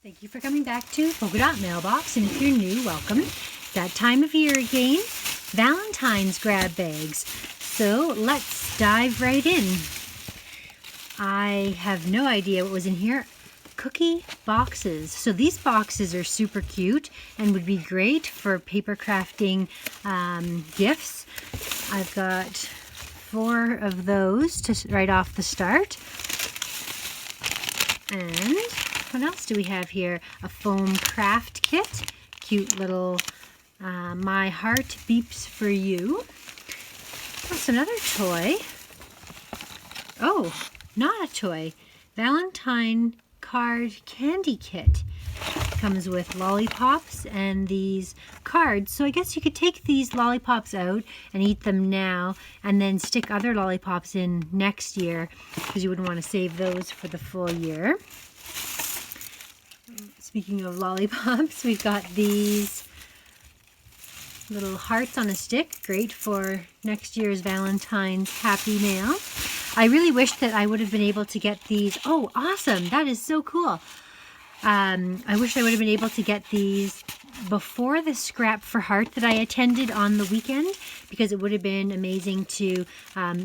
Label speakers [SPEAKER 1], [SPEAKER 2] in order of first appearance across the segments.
[SPEAKER 1] Thank you for coming back to Polka Dot Mailbox, and if you're new, welcome. That time of year again, Valentine's grab bags. So let's dive right in. I have no idea what was in here. Cookie boxes. So these boxes are super cute and would be great for paper crafting gifts. I've got 4 of those to right off the start. And what else do we have here? A foam craft kit. Cute little My Heart Beeps for You. That's another toy. Oh, not a toy. Valentine card candy kit. Comes with lollipops and these cards. So I guess you could take these lollipops out and eat them now and then stick other lollipops in next year because you wouldn't want to save those for the full year. Speaking of lollipops, we've got these little hearts on a stick. Great for next year's Valentine's Happy Mail. I really wish that I would have been able to get these. Oh, awesome. That is so cool. I wish I would have been able to get these before the Scrap for Heart that I attended on the weekend, because it would have been amazing to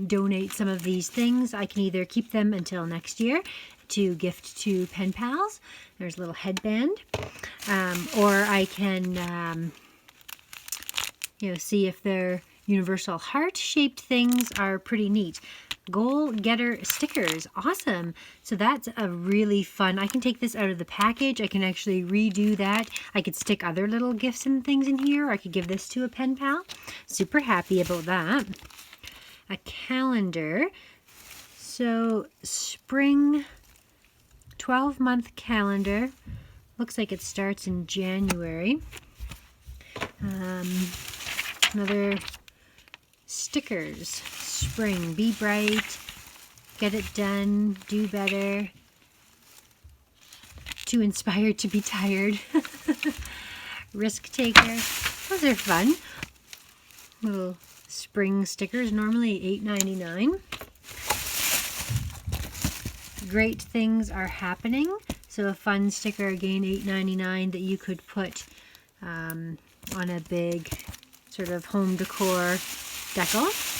[SPEAKER 1] donate some of these things. I can either keep them until next year to gift to pen pals. There's a little headband. Or I can see if their universal heart-shaped things are pretty neat. Goal Getter stickers. Awesome. So that's a really fun. I can take this out of the package. I can actually redo that. I could stick other little gifts and things in here. I could give this to a pen pal. Super happy about that. A calendar. So spring 12-month calendar. Looks like it starts in January. Another stickers. Spring. Be bright. Get it done. Do better. Too inspired to be tired. Risk taker. Those are fun. Little spring stickers. Normally $8.99. Great things are happening. So a fun sticker, again, $8.99 that you could put on a big sort of home decor decal.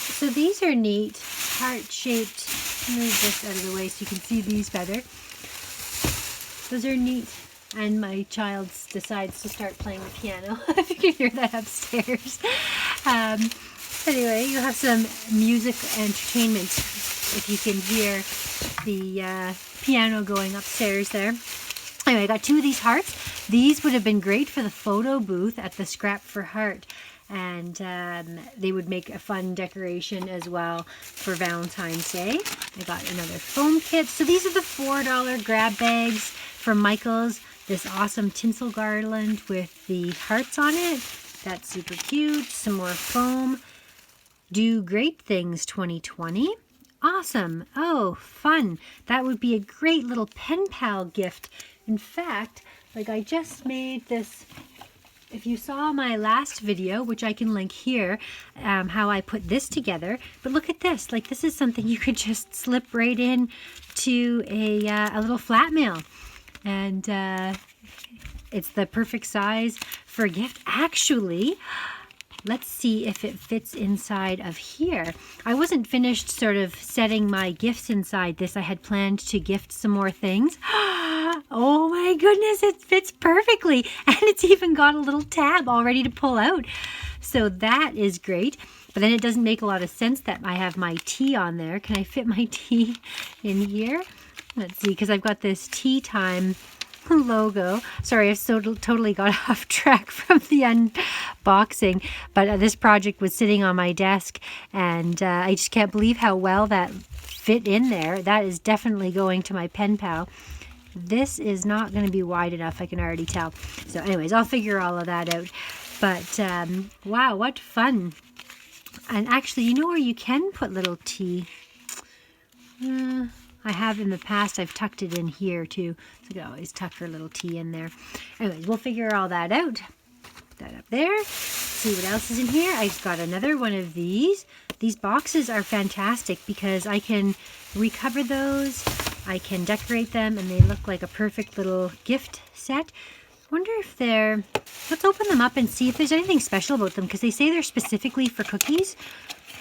[SPEAKER 1] So these are neat, heart-shaped. Move this out of the way so you can see these better. Those are neat. And my child decides to start playing the piano. If you can hear that upstairs. Anyway, you'll have some music entertainment if you can hear the piano going upstairs there. Anyway, I got 2 of these hearts. These would have been great for the photo booth at the Scrap for Heart. And they would make a fun decoration as well for Valentine's Day. I got another foam kit. So these are the $4 grab bags from Michael's. This awesome tinsel garland with the hearts on it. That's super cute. Some more foam. Do Great Things 2020. Awesome. Oh, fun. That would be a great little pen pal gift. In fact, like I just made this. If you saw my last video, which I can link here, how I put this together, but look at this. Like, this is something you could just slip right in to a little flat mail. And it's the perfect size for a gift. Actually, let's see if it fits inside of here. I wasn't finished sort of setting my gifts inside this. I had planned to gift some more things. Oh my goodness, it fits perfectly. And it's even got a little tab all ready to pull out. So that is great. But then it doesn't make a lot of sense that I have my tea on there. Can I fit my tea in here? Let's see, because I've got this tea time logo. Sorry, I've totally got off track from the unboxing. But this project was sitting on my desk. And I just can't believe how well that fit in there. That is definitely going to my pen pal. This is not going to be wide enough, I can already tell. So anyways, I'll figure all of that out. But wow, what fun. And actually, you know where you can put little tea? I have in the past. I've tucked it in here too. So you can always tuck your little tea in there. Anyways, we'll figure all that out. Put that up there. See what else is in here. I've got another one of these. These boxes are fantastic because I can recover those I can decorate them and they look like a perfect little gift set. I wonder if they're, let's open them up and see if there's anything special about them, because they say they're specifically for cookies.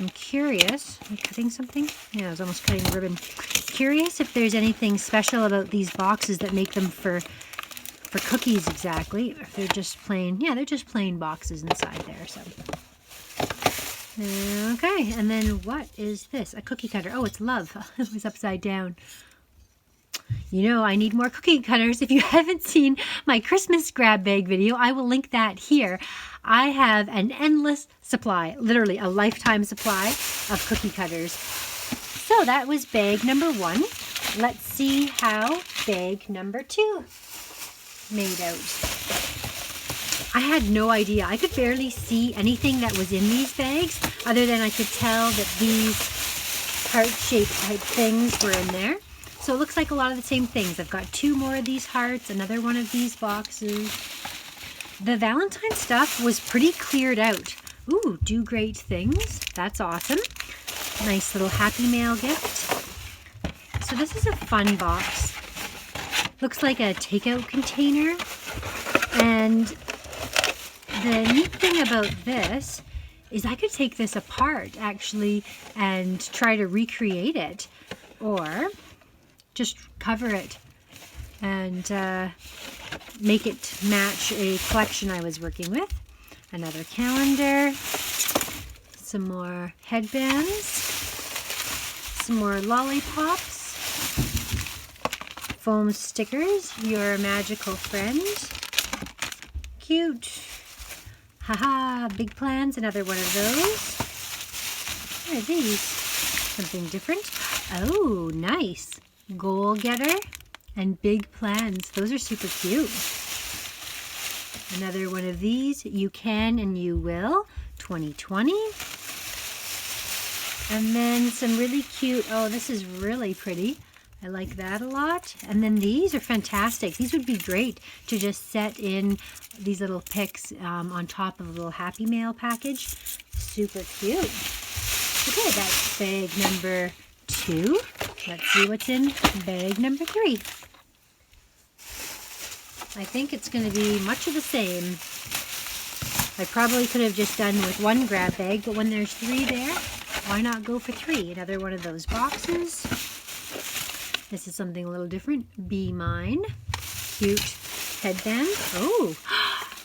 [SPEAKER 1] I'm curious. Am I cutting something? Yeah, I was almost cutting ribbon. Curious if there's anything special about these boxes that make them for cookies exactly. Or if they're just plain, yeah, they're just plain boxes inside there. So, okay, and then what is this? A cookie cutter. Oh, it's love. It was upside down. You know, I need more cookie cutters. If you haven't seen my Christmas grab bag video, I will link that here. I have an endless supply, literally a lifetime supply of cookie cutters. So that was bag number 1. Let's see how bag number 2 made out. I had no idea. I could barely see anything that was in these bags, other than I could tell that these heart-shaped type things were in there. So it looks like a lot of the same things. I've got 2 more of these hearts, another one of these boxes. The Valentine stuff was pretty cleared out. Ooh, do great things. That's awesome. Nice little Happy Mail gift. So this is a fun box. Looks like a takeout container. And the neat thing about this is I could take this apart actually and try to recreate it, or just cover it and make it match a collection I was working with. Another calendar, some more headbands, some more lollipops, foam stickers, your magical friend. Cute. Haha, big plans, another one of those. What are these? Something different. Oh, nice. Goal getter and big plans. Those are super cute. Another one of these. You can and you will. 2020. And then some really cute. Oh, this is really pretty. I like that a lot. And then these are fantastic. These would be great to just set in these little pics on top of a little Happy Mail package. Super cute. Okay, that's bag number 2. Let's see what's in bag number 3. I think it's going to be much of the same. I probably could have just done with 1 grab bag, but when there's 3 there, why not go for 3? Another one of those boxes. This is something a little different. Be Mine. Cute headband. Oh,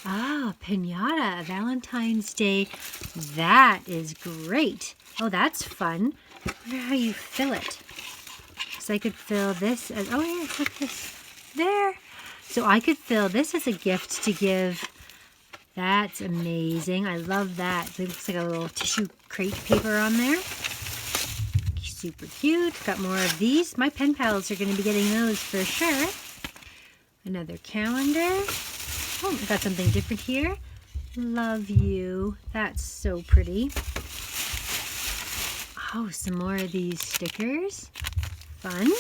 [SPEAKER 1] pinata. Valentine's Day. That is great. Oh, that's fun. I wonder how you fill it. So I could fill this as, oh yeah, look at this. There. So I could fill this as a gift to give. That's amazing. I love that. It looks like a little tissue crate paper on there. Super cute. Got more of these. My pen pals are going to be getting those for sure. Another calendar. Oh, I got something different here. Love you. That's so pretty. Oh, some more of these stickers. Fun.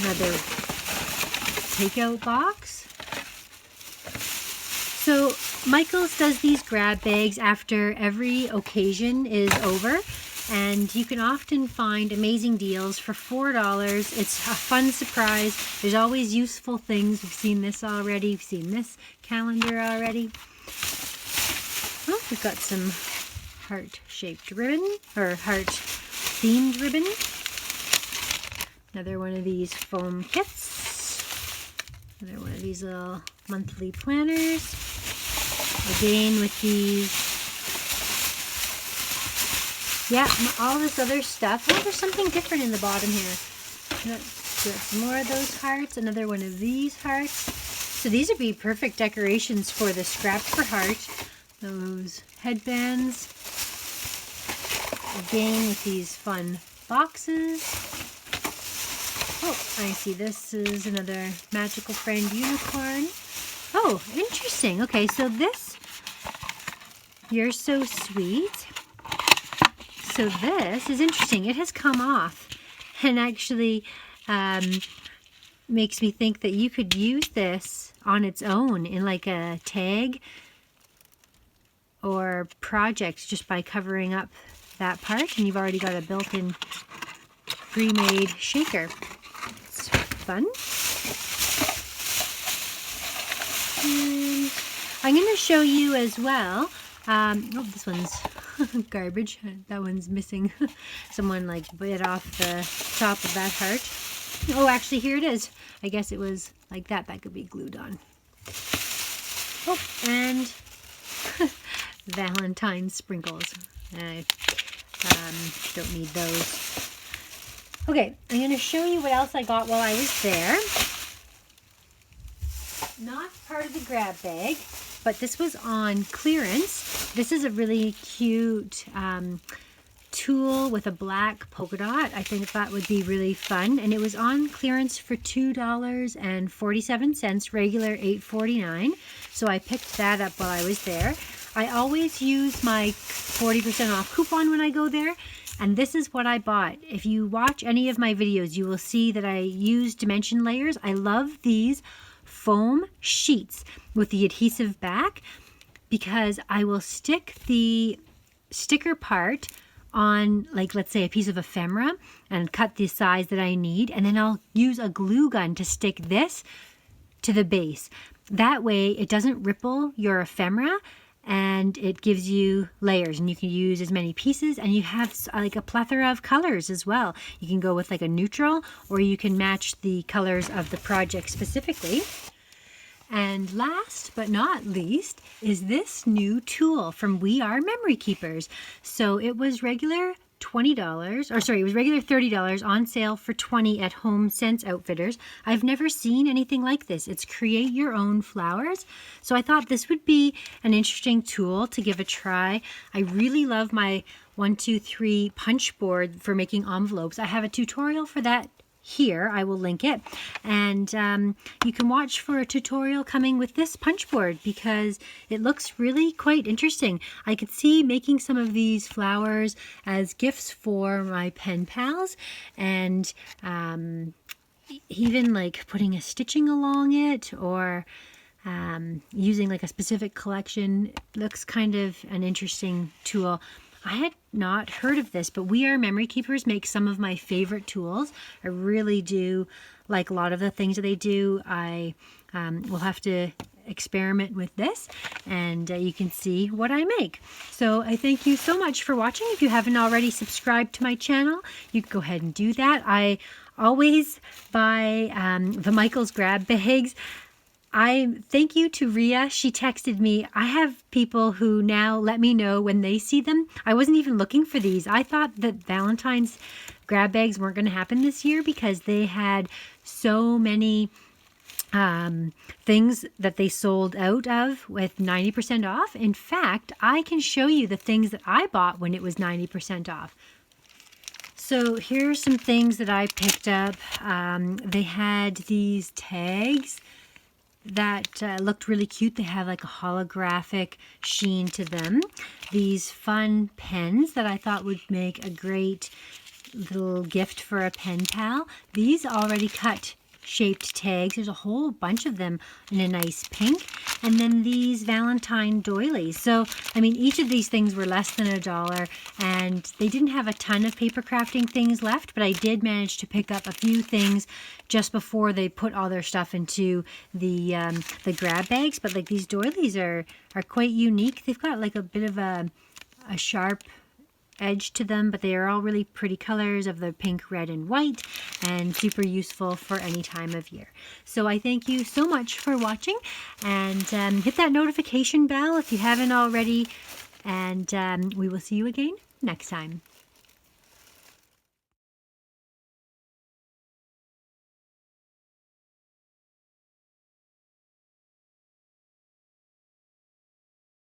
[SPEAKER 1] Another takeout box. So Michael's does these grab bags after every occasion is over. And you can often find amazing deals for $4. It's a fun surprise. There's always useful things. We've seen this already. We've seen this calendar already. Oh, we've got some heart-shaped ribbon, or heart-themed ribbon. Another one of these foam kits. Another one of these little monthly planners. Again with these. Yeah, all this other stuff. Oh, there's something different in the bottom here. Some more of those hearts. Another one of these hearts. So these would be perfect decorations for the Scrapped for Heart. Those headbands. Again with these fun boxes. Oh, I see. This is another Magical Friend unicorn. Oh, interesting. Okay, so this, You're So Sweet. So this is interesting. It has come off and actually makes me think that you could use this on its own in like a tag or project just by covering up that part, and you've already got a built-in pre-made shaker. It's fun. And I'm going to show you as well. Oh, this one's garbage. That one's missing. Someone like bit off the top of that heart. Oh, actually, here it is. I guess it was like that. That could be glued on. Oh, and Valentine sprinkles. I don't need those. Okay, I'm going to show you what else I got while I was there. Not part of the grab bag, but this was on clearance. This is a really cute tool with a black polka dot. I think that would be really fun. And it was on clearance for $2.47, regular $8.49. So I picked that up while I was there. I always use my 40% off coupon when I go there. And this is what I bought. If you watch any of my videos, you will see that I use dimension layers. I love these foam sheets with the adhesive back because I will stick the sticker part on, like, let's say a piece of ephemera and cut the size that I need, and then I'll use a glue gun to stick this to the base. That way it doesn't ripple your ephemera and it gives you layers, and you can use as many pieces, and you have like a plethora of colors as well. You can go with like a neutral, or you can match the colors of the project specifically. And last but not least is this new tool from We Are Memory Keepers. So it was regular $20, or sorry, it was regular $30, on sale for $20 at Home Sense Outfitters. I've never seen anything like this. It's create your own flowers. So I thought this would be an interesting tool to give a try. I really love my 1-2-3 punch board for making envelopes. I have a tutorial for that here. I will link it, and you can watch for a tutorial coming with this punch board because it looks really quite interesting. I could see making some of these flowers as gifts for my pen pals, and even like putting a stitching along it, or using like a specific collection. It looks kind of an interesting tool. I had not heard of this, but We Are Memory Keepers make some of my favorite tools. I really do like a lot of the things that they do. I will have to experiment with this, and you can see what I make. So I thank you so much for watching. If you haven't already subscribed to my channel, you can go ahead and do that. I always buy the Michaels grab bags. I thank you to Ria. She texted me. I have people who now let me know when they see them. I wasn't even looking for these. I thought that Valentine's grab bags weren't going to happen this year because they had so many things that they sold out of with 90% off. In fact, I can show you the things that I bought when it was 90% off. So here are some things that I picked up. They had these tags that looked really cute. They have like a holographic sheen to them. These fun pens that I thought would make a great little gift for a pen pal. These already cut shaped tags. There's a whole bunch of them in a nice pink. And then these Valentine Doilies. So, I mean, each of these things were less than $1, and they didn't have a ton of paper crafting things left, but I did manage to pick up a few things just before they put all their stuff into the grab bags. But like these doilies are quite unique. They've got like a bit of a sharp edge to them, but they are all really pretty colors of the pink, red, and white, and super useful for any time of year. So I thank you so much for watching, and hit that notification bell if you haven't already, and we will see you again next time.